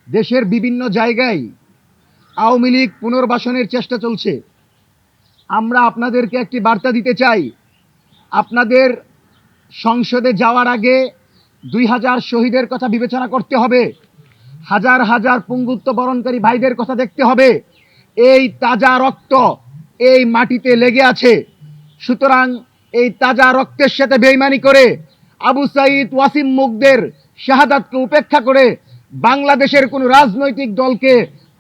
দেশের বিভিন্ন জায়গায় আওয়ামী লীগ পুনর্বাসনের চেষ্টা চলছে। আমরা আপনাদেরকে একটি বার্তা দিতে চাই, আপনাদের সংসদে যাওয়ার আগে 2000 শহীদের কথা বিবেচনা করতে হবে, হাজার হাজার পঙ্গুত্ব বরণকারী ভাইদের কথা দেখতে হবে। এই তাজা রক্ত এই মাটিতে লেগে আছে। সুতরাং এই তাজা রক্তের সাথে বেইমানি করে আবু সাঈদ ওয়াসিম মুগদের শাহাদাতকে উপেক্ষা করে বাংলাদেশের কোনো রাজনৈতিক দলকে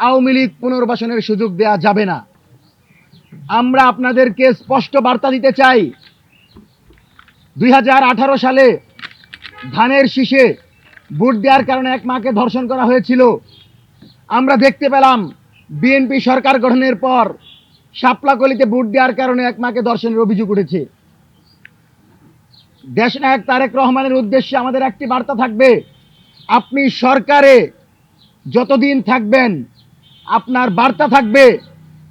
আওয়ামী লীগ পুনর্বাসনের সুযোগ দেওয়া যাবে না। আমরা আপনাদেরকে স্পষ্ট বার্তা দিতে চাই, 2018 সালে ধানের শীষে ভোট দেওয়ার কারণে এক মাকে ধর্ষণ করা হয়েছিল। আমরা দেখতে পেলাম বিএনপি সরকার গঠনের পর শাপলাকলিতে ভোট দেওয়ার কারণে এক মাকে ধর্ষণের অভিযোগ উঠেছে। দেশনায়ক তারেক রহমানের উদ্দেশ্যে আমাদের একটি বার্তা থাকবে, আপনি সরকারে যতদিন থাকবেন আপনার বার্তা থাকবে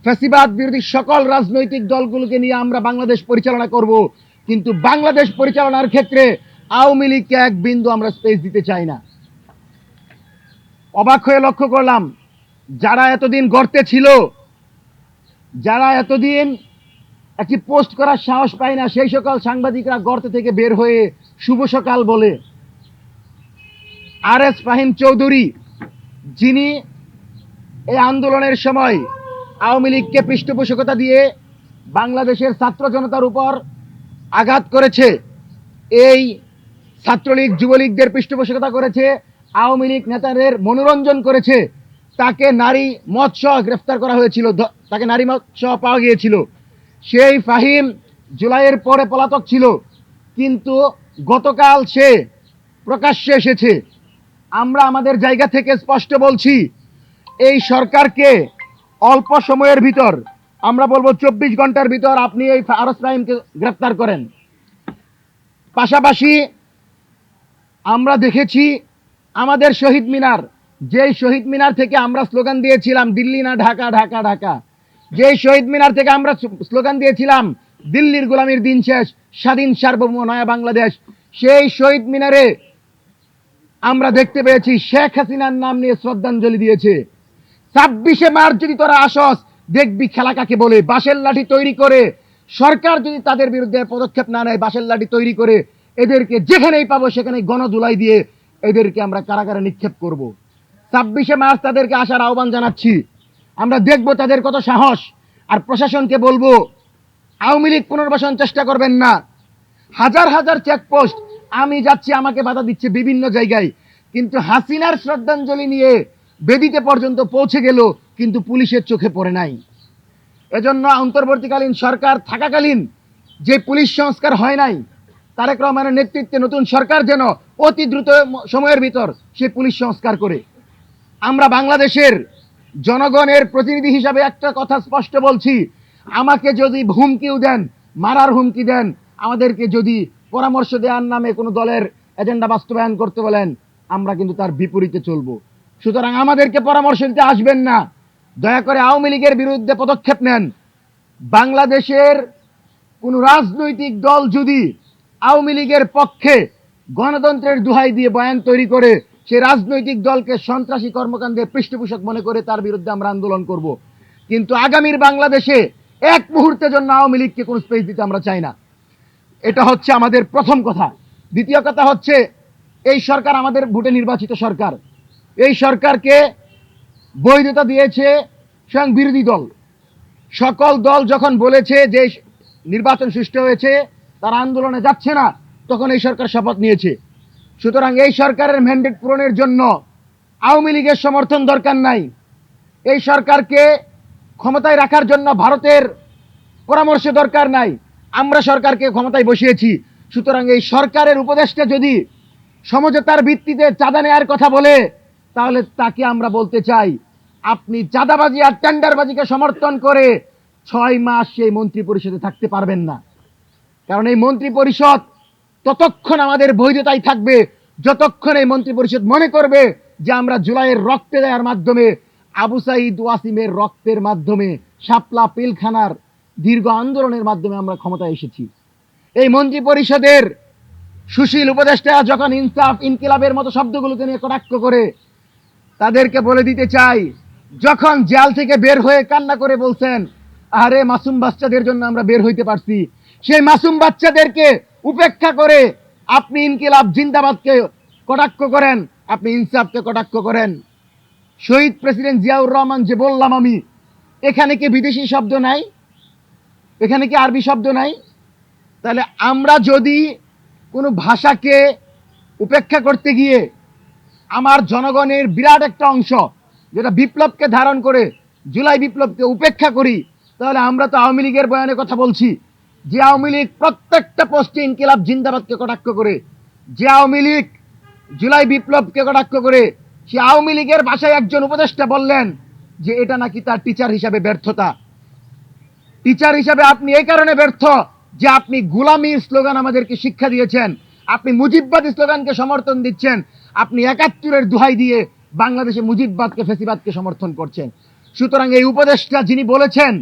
ফ্যাসিবাদ বিরোধী সকল রাজনৈতিক দলগুলোকে নিয়ে আমরা বাংলাদেশ পরিচালনা করব, কিন্তু বাংলাদেশ পরিচালনার ক্ষেত্রে আওয়ামী লীগকে এক বিন্দু আমরা স্পেস দিতে চাই না। অবাক হয়ে লক্ষ্য করলাম, যারা এতদিন গর্তে ছিল, যারা এতদিন একটি পোস্ট করার সাহস পায় না, সেই সকল সাংবাদিকরা গর্ত থেকে বের হয়ে শুভ সকাল বলে। আর.এস. ফাহিম চৌধুরী, যিনি এই আন্দোলনের সময় আওয়ামী লীগকে পৃষ্ঠপোষকতা দিয়ে বাংলাদেশের ছাত্র জনতার উপর আঘাত করেছে, এই ছাত্রলীগ যুবলীগদের পৃষ্ঠপোষকতা করেছে, আওয়ামী লীগ নেতাদের মনোরঞ্জন করেছে, তাকে নারী মদ সহ গ্রেফতার করা হয়েছিল, তাকে নারী মদ সহ পাওয়া গিয়েছিল। সেই ফাহিম জুলাইয়ের পরে পলাতক ছিল, কিন্তু গতকাল সে প্রকাশ্যে এসেছে। আমরা আমাদের জায়গা থেকে স্পষ্ট বলছি, এই সরকারকে অল্প সময়ের ভিতর, আমরা বলবো 24 ঘন্টার ভিতর আপনি এই আর.এস. ফাহিমকে গ্রেফতার করেন। পাশাপাশি আমরা দেখেছি আমাদের শহীদ মিনার, যেই শহীদ মিনার থেকে আমরা স্লোগান দিয়েছিলাম দিল্লি না ঢাকা, ঢাকা ঢাকা, যেই শহীদ মিনার থেকে আমরা স্লোগান দিয়েছিলাম দিল্লির গোলামির দিন শেষ, স্বাধীন সার্বভৌম নয়া বাংলাদেশ, সেই শহীদ মিনারে আমরা দেখতে পেয়েছি শেখ হাসিনার নাম নিয়ে শ্রদ্ধাঞ্জলি দিয়েছে। 26শে মার্চ যদি তোরা আসস, দেখবি খেলা কাকে বলে। বাঁশের লাঠি তৈরি করে সরকার যদি তাদের বিরুদ্ধে পদক্ষেপ না নেয়, বাঁশের লাঠি তৈরি করে এদেরকে যেখানেই পাবো সেখানে গণধুলাই দিয়ে এদেরকে আমরা কারাগারে নিক্ষেপ করব। 26শে মার্চ তাদেরকে আসার আহ্বান জানাচ্ছি। আমরা দেখব তাদের কত সাহস। আর প্রশাসনকে বলবো, আওয়ামী লীগ পুনর্বাসন চেষ্টা করবেন না। হাজার হাজার চেকপোস্ট, আমি যাচ্ছি আমাকে বাধা দিচ্ছে বিভিন্ন জায়গায়, কিন্তু হাসিনার শ্রদ্ধাঞ্জলি নিয়ে বেদিতে পর্যন্ত পৌঁছে গেল, কিন্তু পুলিশের চোখে পড়ে নাই। এজন্য অন্তর্বর্তীকালীন সরকার থাকাকালীন যে পুলিশ সংস্কার হয় নাই, তারেক রহমানের নেতৃত্বে নতুন সরকার যেন অতি দ্রুত সময়ের ভিতর সে পুলিশ সংস্কার করে। আমরা বাংলাদেশের জনগণের প্রতিনিধি হিসাবে একটা কথা স্পষ্ট বলছি, আমাকে যদি হুমকিও দেন, মারার হুমকি দেন, আমাদেরকে যদি পরামর্শ দেওয়ার নামে কোনো দলের এজেন্ডা বাস্তবায়ন করতে বলেন, আমরা কিন্তু তার বিপরীতে চলব। সুতরাং আমাদেরকে পরামর্শ দিতে আসবেন না, দয়া করে আওয়ামী লীগের বিরুদ্ধে পদক্ষেপ নেন। বাংলাদেশের কোনো রাজনৈতিক দল যদি আওয়ামী লীগের পক্ষে গণতন্ত্রের দোহাই দিয়ে বয়ান তৈরি করে, সে রাজনৈতিক দলকে সন্ত্রাসী কর্মকাণ্ডের পৃষ্ঠপোষক মনে করে তার বিরুদ্ধে আমরা আন্দোলন করব। কিন্তু আগামীর বাংলাদেশে এক মুহূর্তের জন্য আওয়ামী লীগকে কোনো স্পেস দিতে আমরা চাই না। এটা হচ্ছে আমাদের প্রথম কথা। দ্বিতীয় কথা হচ্ছে, এই সরকার আমাদের ভোটে নির্বাচিত সরকার। এই সরকারকে বৈধতা দিয়েছে স্বয়ং বিরোধী দল। সকল দল যখন বলেছে যে নির্বাচন সুষ্ঠু হয়েছে, তারা আন্দোলনে যাচ্ছে না, তখন এই সরকার শপথ নিয়েছে। সুতরাং এই সরকারের ম্যান্ডেট পূরণের জন্য আওয়ামী লীগের সমর্থন দরকার নাই। এই সরকারকে ক্ষমতায় রাখার জন্য ভারতের পরামর্শ দরকার নাই। আমরা সরকারকে ক্ষমতায় বসিয়েছি। সুতরাং এই সরকারের উপদেষ্টা যদি সমঝোতার ভিত্তিতে চাঁদা নেওয়ার কথা বলে, তাহলে তাকে আমরা বলতে চাই, আপনি চাঁদাবাজি আর টেন্ডারবাজিকে সমর্থন করে 6 মাস সেই মন্ত্রী পরিষদে থাকতে পারবেন না। কারণ এই মন্ত্রী পরিষদ ততক্ষণ আমাদের বৈধতাই থাকবে যতক্ষণ এই মন্ত্রী পরিষদ মনে করবে যে আমরা জুলাইয়ের রক্তে দেওয়ার মাধ্যমে, আবু সাঈদ ওয়াসিমের রক্তের মাধ্যমে, শাপলা পিলখানার দীর্ঘ আন্দোলনের মাধ্যমে আমরা ক্ষমতায় এসেছি। এই মন্ত্রী পরিষদের সুশীল উপদেষ্টা যখন ইনসাফ ইনকিলাবের মতো শব্দগুলোকে নিয়ে কটাক্ষ করে তাদেরকে বলে দিতে চাই, যখন জেল থেকে বের হয়ে কান্না করে বলছেন আরে মাসুম বাচ্চাদের জন্য আমরা বের হইতে পারছি, সেই মাসুম বাচ্চাদেরকে উপেক্ষা করে আপনি ইনকিলাব জিন্দাবাদকে কটাক্ষ করেন, আপনি ইনসাফকে কটাক্ষ করেন। শহীদ প্রেসিডেন্ট জিয়াউর রহমান যে বললাম আমি, এখানে কি বিদেশি শব্দ নাই? এখানে কি আরবি শব্দ নাই? তাহলে আমরা যদি কোনো ভাষাকে উপেক্ষা করতে গিয়ে আমার জনগণের বিরাট একটা অংশ যেটা বিপ্লবকে ধারণ করে জুলাই বিপ্লবকে উপেক্ষা করি, তাহলে আমরা তো আওয়ামী লীগের বয়ানে কথা বলছি, যে আওয়ামী লীগ প্রত্যেকটা পোস্টে ইনকিলাব জিন্দাবাদকে কটাক্ষ করে, যে আওয়ামী লীগ জুলাই বিপ্লবকে কটাক্ষ করে, সে আওয়ামী লীগের ভাষায় একজন উপদেষ্টা বললেন যে এটা নাকি তার টিচার হিসাবে ব্যর্থতা। টিচার হিসাবে আপনি এই কারণে ব্যর্থ যে আপনি গোলামীর স্লোগান আমাদেরকে শিক্ষা দিয়েছেন, আপনি মুজিববাদী স্লোগানকে সমর্থন দিচ্ছেন, আপনি ৭১-এর দোহাই দিয়ে বাংলাদেশে মুজিববাদকে ফেসিবাদকে সমর্থন করছেন। সুতরাং এই উপদেষ্টা যিনি বলেছেন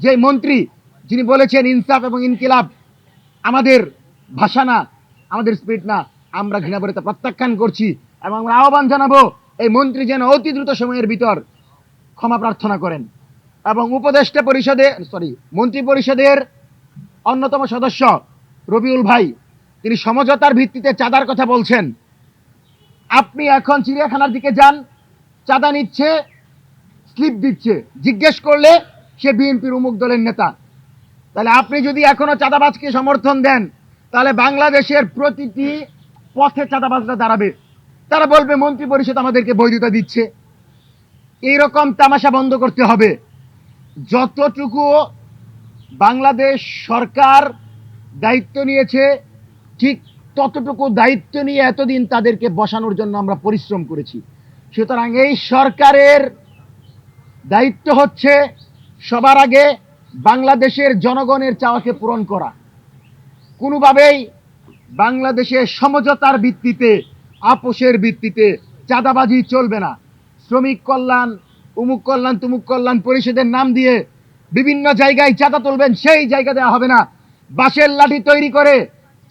যে মন্ত্রী যিনি বলেছেন ইনসাফ এবং ইনকিলাব আমাদের ভাষা না, আমাদের স্পিরিট না, আমরা ঘৃণা করে তা প্রত্যাখ্যান করছি এবং আমরা আহ্বান জানাবো এই মন্ত্রী যেন অতি দ্রুত সময়ের ভিতর ক্ষমা প্রার্থনা করেন এবং উপদেষ্টা পরিষদে মন্ত্রী পরিষদের অন্যতম সদস্য রবিউল ভাই, তিনি সমঝোতার ভিত্তিতে চাঁদার কথা বলছেন। আপনি এখন চিড়িয়াখানার দিকে যান, চাঁদা নিচ্ছে, স্লিপ দিচ্ছে, জিজ্ঞেস করলে সে বিএনপির অমুক দলের নেতা। তাহলে আপনি যদি এখনো চাঁদাবাজকে সমর্থন দেন, তাহলে বাংলাদেশের প্রতিটি পথে চাঁদাবাজরা দাঁড়াবে, তারা বলবে মন্ত্রী পরিষদ আমাদেরকে বৈধতা দিচ্ছে। এইরকম তামাশা বন্ধ করতে হবে। যতটুকু বাংলাদেশ সরকার দায়িত্ব নিয়েছে, ঠিক ততটুকু দায়িত্ব নিয়ে এতদিন তাদেরকে বসানোর জন্য আমরা পরিশ্রম করেছি। সুতরাং এই সরকারের দায়িত্ব হচ্ছে সবার আগে বাংলাদেশের জনগণের চাওয়াকে পূরণ করা। কোনোভাবেই বাংলাদেশের সমঝোতার ভিত্তিতে, আপোষের ভিত্তিতে চাঁদাবাজি চলবে না। শ্রমিক কল্যাণ, উমুক কল্যাণ, তুমুক কল্যাণ পরিষদের নাম দিয়ে বিভিন্ন জায়গায় চাঁদা তুলবেন, সেই জায়গা দেওয়া হবে না। বাঁশের লাঠি তৈরি করে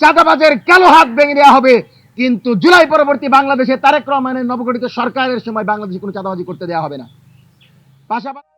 চাঁদাবাজের কালো হাত ভেঙে দেওয়া হবে, কিন্তু জুলাই পরবর্তী বাংলাদেশে তারেক রহমানের নবগঠিত সরকারের সময় বাংলাদেশে কোনো চাঁদাবাজি করতে দেওয়া হবে না। পাশাপাশি